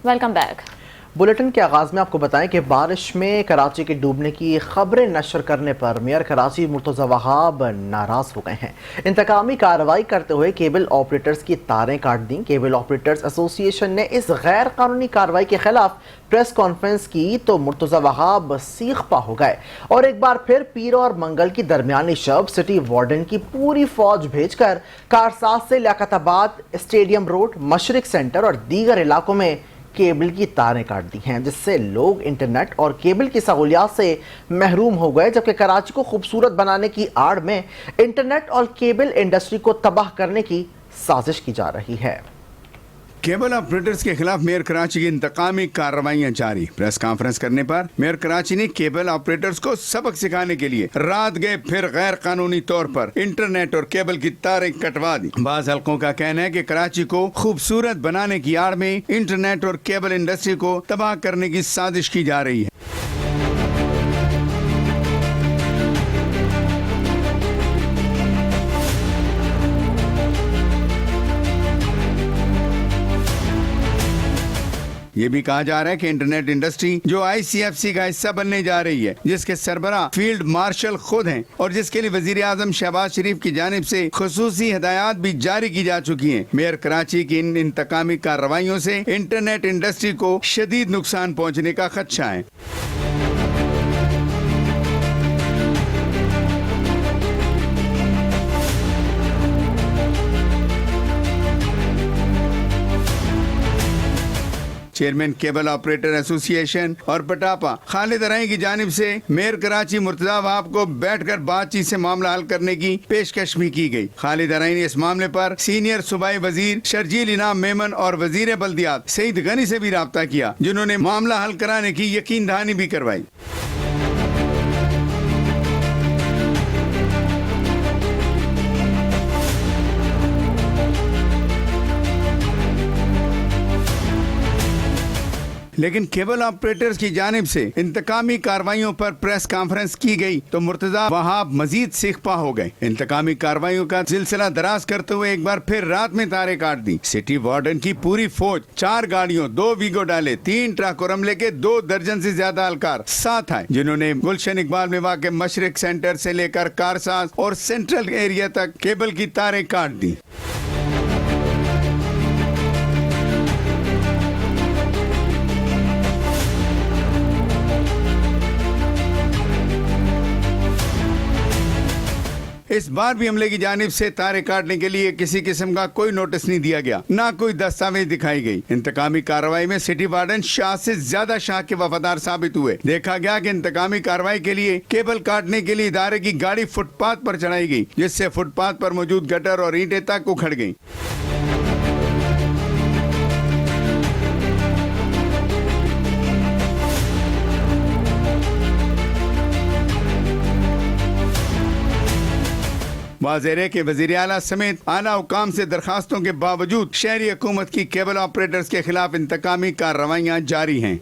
Welcome back. Bulletin के आगाज में आपको बताएं कि बारिश में कराची के डूबने की खबरें नशर करने पर मेयर कराची मुर्तज़ा वहाब नाराज हो गए हैं। इंतकामी कार्रवाई करते हुए केबल ऑपरेटर्स की तारें काट दी। केबल ऑपरेटर्स एसोसिएशन ने इस गैर कानूनी कार्रवाई के खिलाफ प्रेस कॉन्फ्रेंस की तो मुर्तज़ा वहाब सीख पा हो गए और एक बार फिर पीर और मंगल की दरमियानी शब सिटी वार्डन की पूरी फौज भेजकर कारसाज से लियाकताबाद, स्टेडियम रोड, मशरिक सेंटर और दीगर इलाकों में केबल की तारें काट दी हैं, जिससे लोग इंटरनेट और केबल की सहूलियात से महरूम हो गए। जबकि कराची को खूबसूरत बनाने की आड़ में इंटरनेट और केबल इंडस्ट्री को तबाह करने की साजिश की जा रही है। केबल ऑपरेटर्स के खिलाफ मेयर कराची की इंतकामी कार्रवाइयां जारी। प्रेस कॉन्फ्रेंस करने पर मेयर कराची ने केबल ऑपरेटर्स को सबक सिखाने के लिए रात गए फिर गैर कानूनी तौर पर इंटरनेट और केबल की तारें कटवा दी। बाज़ हल्कों का कहना है कि कराची को खूबसूरत बनाने की आड़ में इंटरनेट और केबल इंडस्ट्री को तबाह करने की साजिश की जा रही है। ये भी कहा जा रहा है कि इंटरनेट इंडस्ट्री जो ICFC का हिस्सा बनने जा रही है, जिसके सरबरा फील्ड मार्शल खुद हैं और जिसके लिए वजीर आजम शहबाज शरीफ की जानिब से खुसूसी हिदायत भी जारी की जा चुकी हैं। मेयर कराची की इन इंतकामी कार्रवाइयों से इंटरनेट इंडस्ट्री को शदीद नुकसान पहुँचने का खदशा है। चेयरमैन केबल ऑपरेटर एसोसिएशन और पटापा खालिद अराई की जानिब से मेयर कराची मुर्तज़ा वहाब को बैठकर बातचीत से मामला हल करने की पेशकश भी की गई। खालिद अराई ने इस मामले पर सीनियर सूबाई वजीर शर्जील इनाम मेमन और वजीर बल्दियात सईद गनी से भी राब्ता किया, जिन्होंने मामला हल कराने की यकीन दहानी भी करवाई। लेकिन केबल ऑपरेटर्स की जानिब से इंतकामी कार्रवाइयों पर प्रेस कॉन्फ्रेंस की गई तो मुर्तज़ा वहाब मजीद सीखपा हो गए। इंतकामी कार्रवाइयों का सिलसिला दराज करते हुए एक बार फिर रात में तारे काट दी। सिटी वार्डन की पूरी फौज 4 गाड़ियों, 2 वीगो डाले, 3 ट्रक और हमले के 2 दर्जन से ज्यादा एहलकार साथ आए, जिन्होंने गुलशन इकबाल में वाक़ मशरिक सेंटर से लेकर कारसाज और सेंट्रल एरिया तक केबल की तारें काट दी। इस बार भी हमले की जानिब से तारे काटने के लिए किसी किस्म का कोई नोटिस नहीं दिया गया, ना कोई दस्तावेज दिखाई गई। इंतकामी कार्रवाई में सिटी वार्डन शाह से ज्यादा शाह के वफादार साबित हुए। देखा गया कि इंतकामी कार्रवाई के लिए केबल काटने के लिए इदारे की गाड़ी फुटपाथ पर चढ़ाई गई, जिससे फुटपाथ पर मौजूद गटर और ईंटें तक उखड़ गयी। वाज़ेह है कि वज़ीर आला समेत आला हुकाम से दरखास्तों के बावजूद शहरी हुकूमत की केबल ऑपरेटर्स के खिलाफ इंतकामी कार्रवाइयाँ जारी हैं।